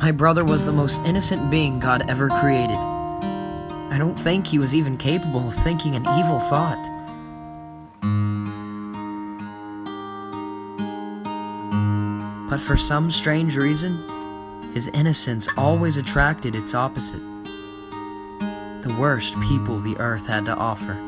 My brother was the most innocent being God ever created. I don't think he was even capable of thinking an evil thought. But for some strange reason, his innocence always attracted its opposite. The worst people the earth had to offer.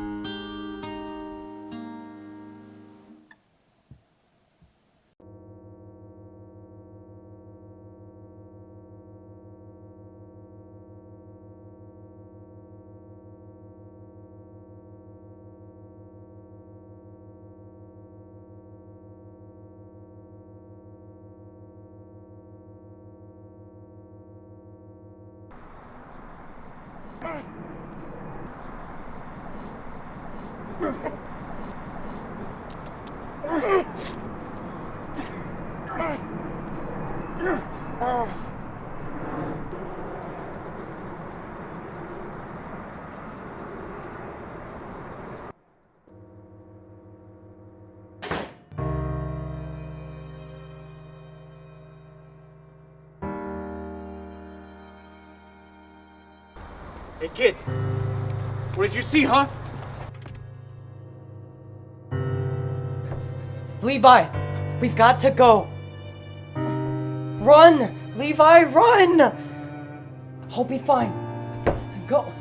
Hey kid, what did you see, huh? Levi, we've got to go. Run! Levi, run! I'll be fine. Go!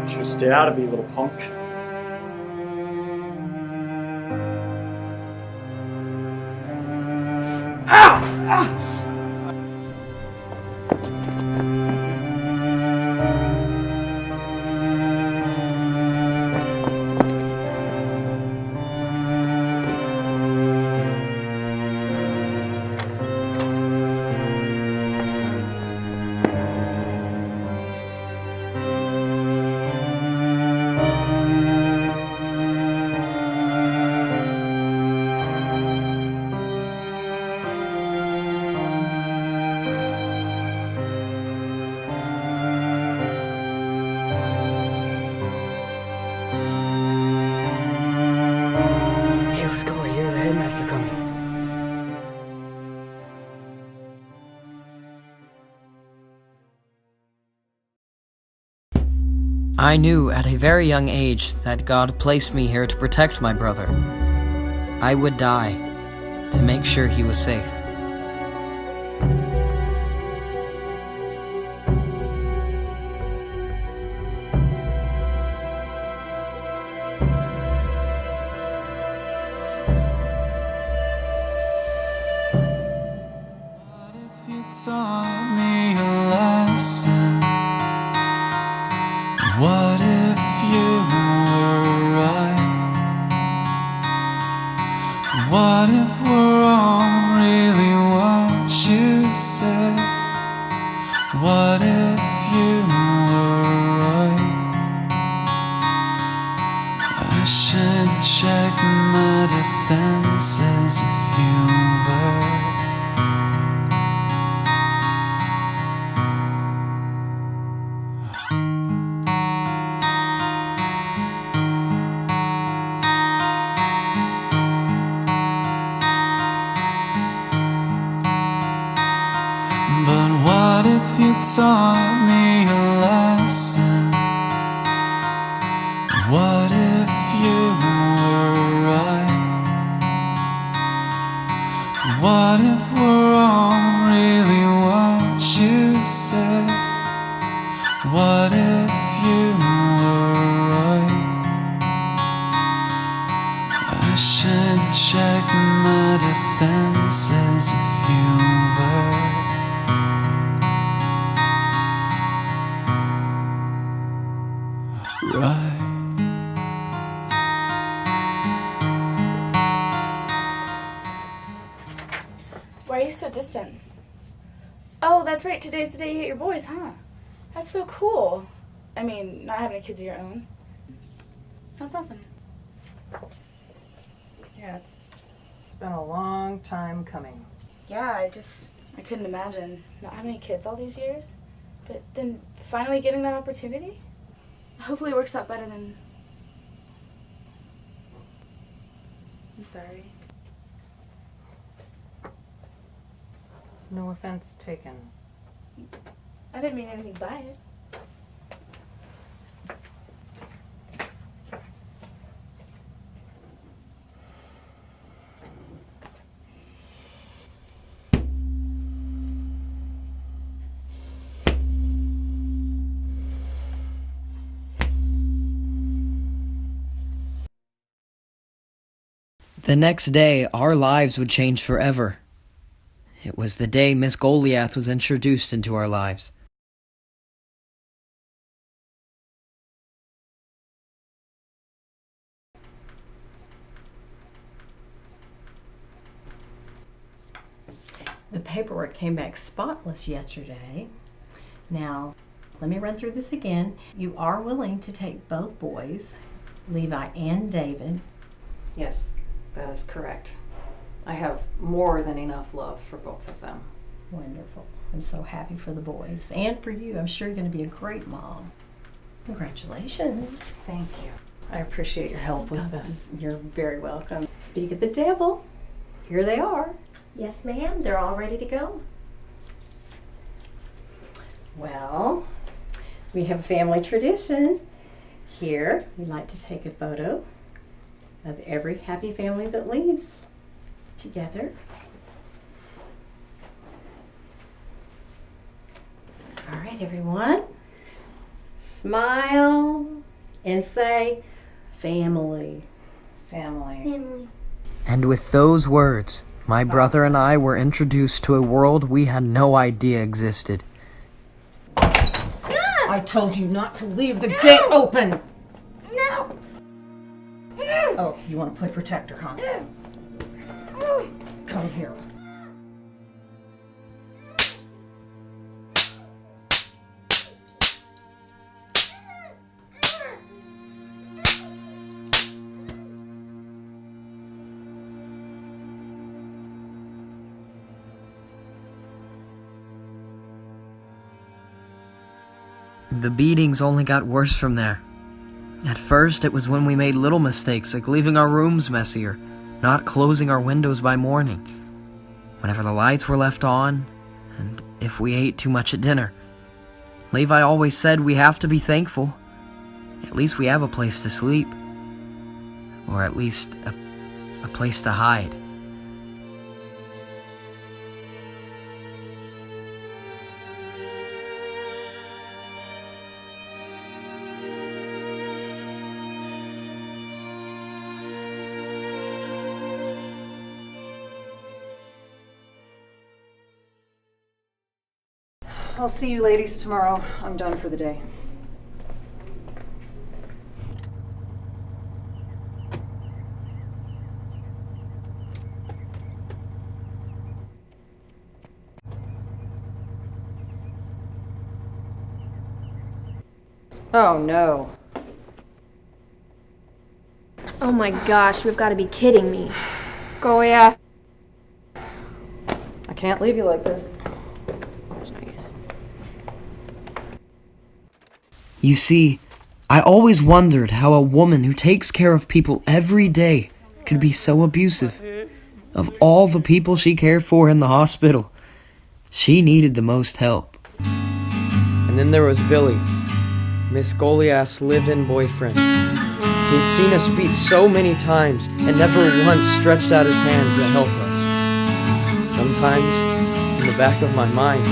Just stay out of it, you little punk. I knew at a very young age that God placed me here to protect my brother. I would die to make sure he was safe. What if you taught me a lesson? What if you were right? What if we're all really what you said? What if you were right? I should check my defenses if you were. But what if you taught me a lesson? What if you were right? What if we're all really what you said? What if you were right? I should check my defenses if you were. Right. Why are you so distant? Oh, that's right. Today's the day you hit your boys, huh? That's so cool. I mean, not having kids of your own. That's awesome. Yeah, it's been a long time coming. Yeah, I couldn't imagine not having any kids all these years, but then finally getting that opportunity. Hopefully it works out better than... I'm sorry. No offense taken. I didn't mean anything by it. The next day, our lives would change forever. It was the day Miss Goliath was introduced into our lives. The paperwork came back spotless yesterday. Now, let me run through this again. You are willing to take both boys, Levi and David. Yes, that is correct. I have more than enough love for both of them. Wonderful. I'm so happy for the boys and for you. I'm sure you're going to be a great mom. Congratulations. Thank you. I appreciate your help with this. You're very welcome. Speak of the devil. Here they are. Yes, ma'am. They're all ready to go. Well, we have a family tradition. Here, we like to take a photo of every happy family that leaves together. All right, everyone. Smile and say family. Family. And with those words, my brother and I were introduced to a world we had no idea existed. I told you not to leave the gate open! No. Oh, you want to play protector, huh? Come here. The beatings only got worse from there. At first, it was when we made little mistakes, like leaving our rooms messier, not closing our windows by morning, whenever the lights were left on, and if we ate too much at dinner. Levi always said we have to be thankful. At least we have a place to sleep. Or at least a place to hide. I'll see you ladies tomorrow. I'm done for the day. Oh no. Oh my gosh, you've got to be kidding me. Goya. I can't leave you like this. You see, I always wondered how a woman who takes care of people every day could be so abusive. Of all the people she cared for in the hospital, she needed the most help. And then there was Billy, Miss Goliath's live-in boyfriend. He'd seen us beat so many times and never once stretched out his hands to help us. Sometimes, in the back of my mind,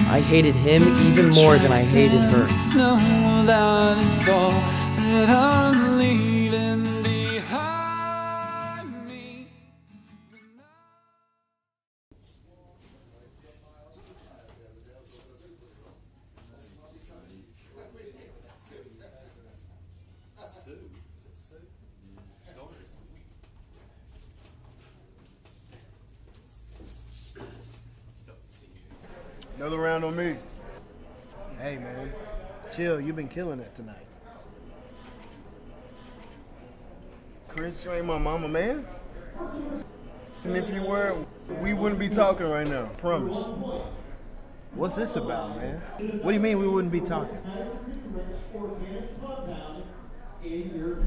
I hated him even more than I hated her. That is all that I'm leaving behind me. Another round on me. Hey, man. Chill, you've been killing it tonight. Chris, you ain't my mama, man. And if you were, We wouldn't be talking right now, promise. What's this about, man? What do you mean we wouldn't be talking? You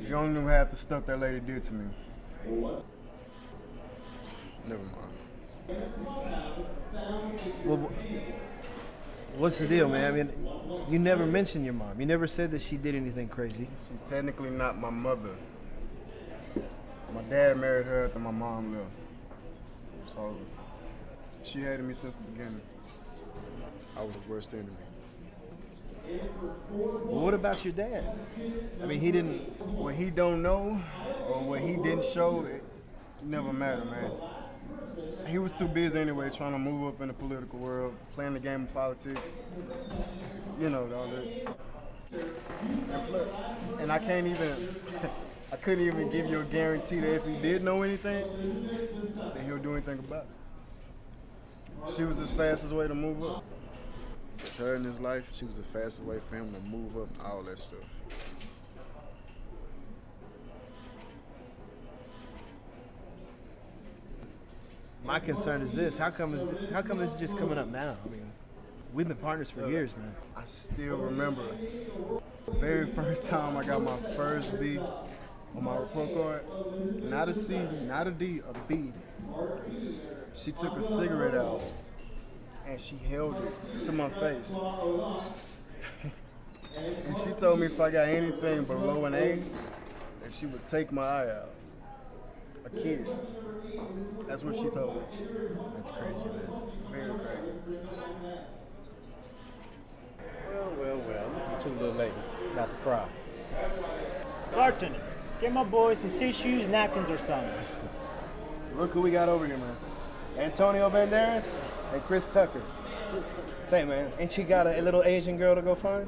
don't know half the stuff that lady did to me. Never mind. Well, what's the deal, man? I mean, you never mentioned your mom. You never said that she did anything crazy. She's technically not my mother. My dad married her after my mom left. So, she hated me since the beginning. I was the worst enemy. Well, what about your dad? I mean, what he don't know or what he didn't show, it never mattered, man. He was too busy anyway trying to move up in the political world, playing the game of politics. You know, all that. And I can't even, I couldn't even give you a guarantee that if he did know anything, that he'll do anything about it. She was his fastest way to move up. Her in his life, she was the fastest way for him to move up and all that stuff. My concern is this: how come this is just coming up now? I mean, we've been partners for years, man. I still remember the very first time I got my first B on my report card. Not a C, not a D, a B. She took a cigarette out and she held it to my face. And she told me if I got anything below an A, that she would take my eye out. A kid. That's what she told me. That's crazy, man. Very crazy. Well. Look at you two little ladies about to cry. Bartender, get my boys some tissues, napkins, or something. Look who we got over here, man. Antonio Banderas and Chris Tucker. Say, man, ain't you got a little Asian girl to go find?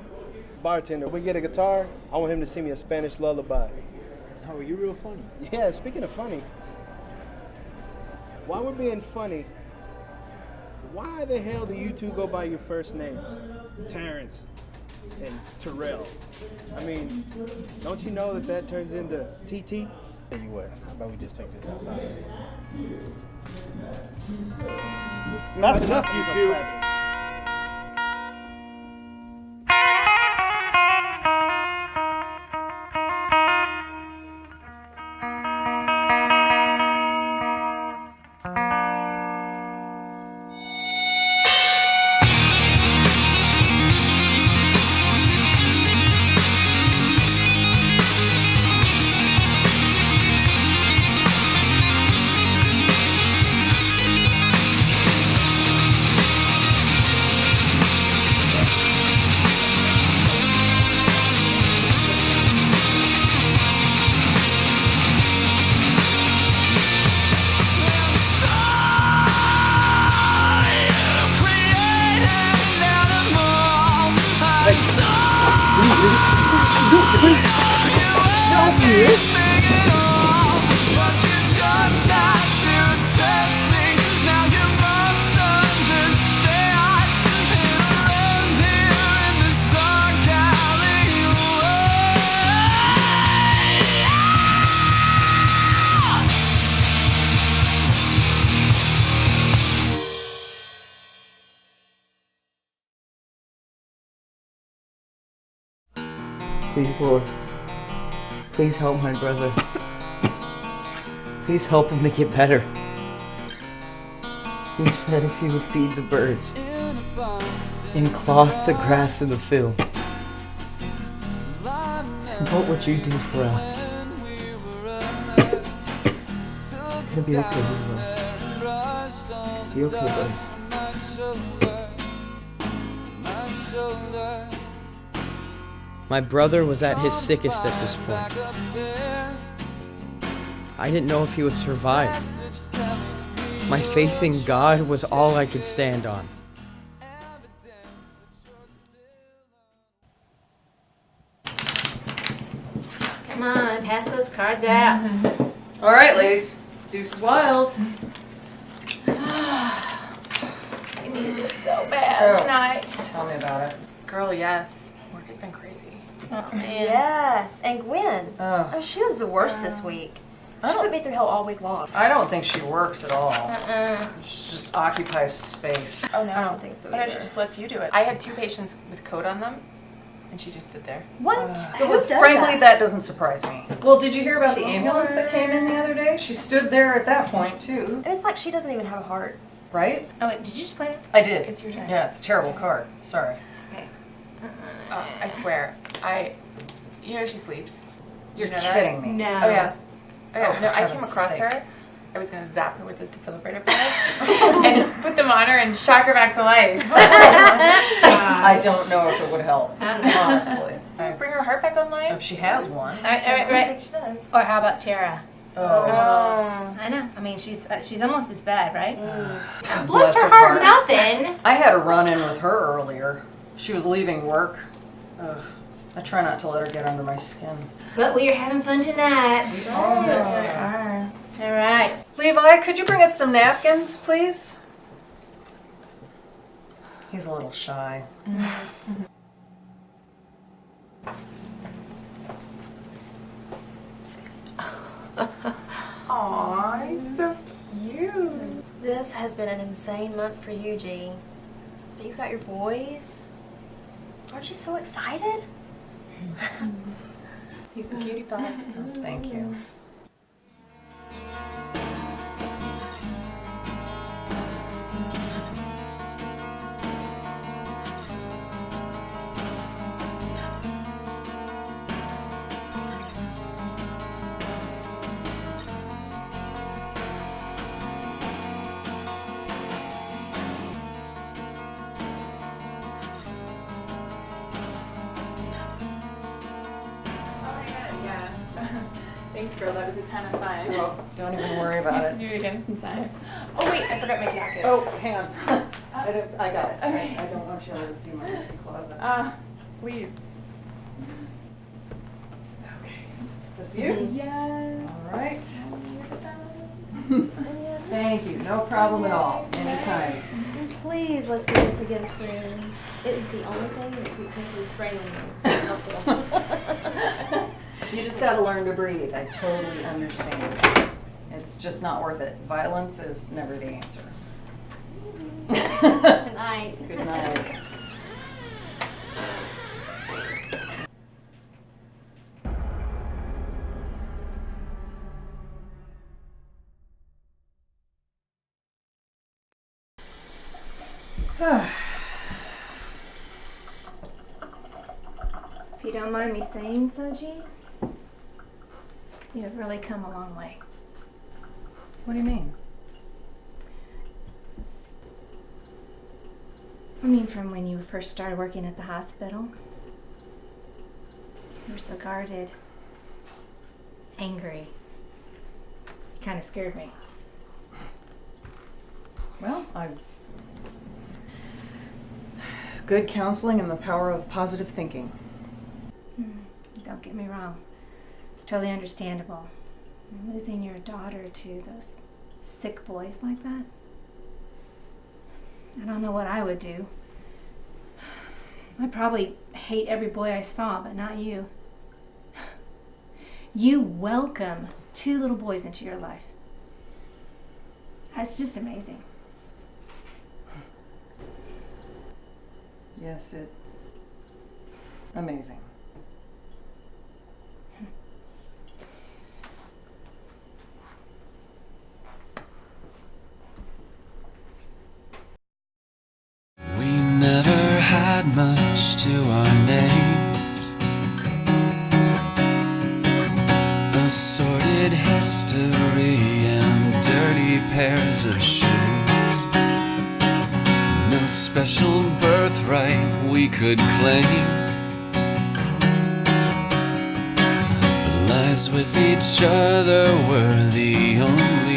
Bartender, we get a guitar. I want him to sing me a Spanish lullaby. Oh, you real funny. Yeah, speaking of funny, while we're being funny, why the hell do you two go by your first names? Terrence and Terrell. I mean, don't you know that turns into TT? Tell you what, how about we just take this outside? That's enough, you two. Please, Lord, please help my brother. Please help him to get better. You said if you would feed the birds and cloth the grass of the field, what would you do for us? It's gonna be okay, Lord. Be okay, buddy. My brother was at his sickest at this point. I didn't know if he would survive. My faith in God was all I could stand on. Come on, pass those cards out. All right, ladies. Deuce is wild. I needed this so bad tonight. Tell me about it. Girl, yes. Work has been crazy. Oh, man. Yes, and Gwen. Oh. Oh, she was the worst this week. She put me through hell all week long. I don't think she works at all. Uh-uh. She just occupies space. Oh, no. I don't think so I know, she either. just lets you do it. I had 2 patients with coat on them, and she just stood there. What? Who does Frankly, that doesn't surprise me. Well, did you hear about the ambulance that came in the other day? She stood there at that point, too. And it's like she doesn't even have a heart. Right? Oh, wait, did you just play it? I did. It's your turn. Yeah, it's a terrible card. Sorry. Okay. Oh, I swear. You know she sleeps. You're You know kidding that? me. No. Oh, yeah. Oh, yeah. Oh, No, for I came heaven's across sake. her. I was going to zap her with those defibrillator pads and put them on her and shock her back to life. I don't know if it would help, honestly. Bring her heart back online? If she has one. Right. She does. Or how about Tara? Oh. I know. I mean, she's almost as bad, right? Bless her heart, nothing. I had a run-in with her earlier. She was leaving work. Ugh. I try not to let her get under my skin. But we are having fun tonight. All right. Levi, could you bring us some napkins, please? He's a little shy. Aw, he's so cute. This has been an insane month for you, G. But you got your boys. Aren't you so excited? He's a cutie pie. Thank you. Thanks, girl. That was a ton of fun. Oh, don't even worry about To it. do it again sometime. Oh wait, I forgot my jacket. Oh, hang on. I got it. Okay. I don't want you to see my messy closet. Please. Okay. That's you? Yes. All right. Thank you. No problem at all. Anytime. Please, let's do this again soon. It is the only thing that keeps me from spraying in the hospital. You just got to learn to breathe. I totally understand. It's just not worth it. Violence is never the answer. Good night. Good night. If you don't mind me saying so, G, you have really come a long way. What do you mean? I mean, from when you first started working at the hospital. You were so guarded, angry. You kind of scared me. Well, good counseling and the power of positive thinking. Don't get me wrong. It's totally understandable. Losing your daughter to those sick boys like that. I don't know what I would do. I'd probably hate every boy I saw, but not you. You welcome 2 little boys into your life. That's just amazing. Yes, amazing. We never had much to our names, a sordid history and dirty pairs of shoes. No special birthright we could claim, but lives with each other were the only